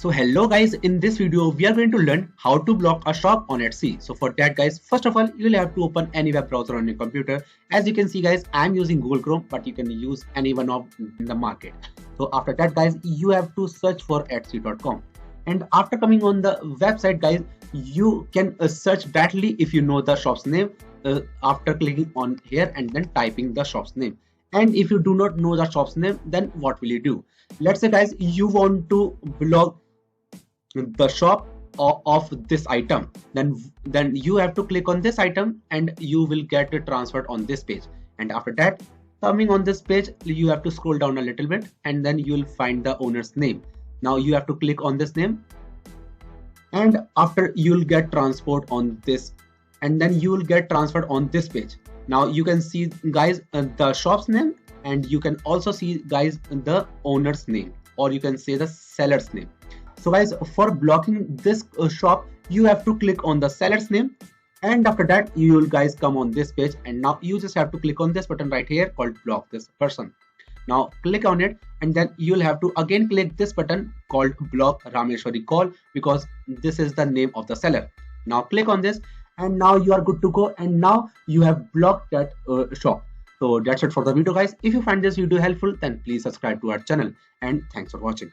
So hello guys, in this video we are going to learn how to block a shop on Etsy. So for that guys, first of all you'll have to open any web browser on your computer. As you can see guys, I'm using Google Chrome, but you can use any one of in the market. So after that guys, you have to search for Etsy.com, and after coming on the website guys, you can search directly if you know the shop's name after clicking on here and then typing the shop's name. And if you do not know the shop's name, then what will you do? Let's say guys, you want to block the shop of this item, then you have to click on this item and you will get it transferred on this page. And after that, coming on this page, you have to scroll down a little bit and then you will find the owner's name. Now you have to click on this name, and after you'll get transferred on this, and then you will get transferred on this page. Now you can see guys the shop's name, and you can also see guys the owner's name, or you can say the seller's name. So guys, for blocking this shop, you have to click on the seller's name, and after that you will guys come on this page, and now you just have to click on this button right here called block this person. Now click on it, and then you'll have to again click this button called block Rameshwari Call, because this is the name of the seller. Now click on this, and now you are good to go, and now you have blocked that shop. So that's it for the video guys. If you find this video helpful, then please subscribe to our channel, and thanks for watching.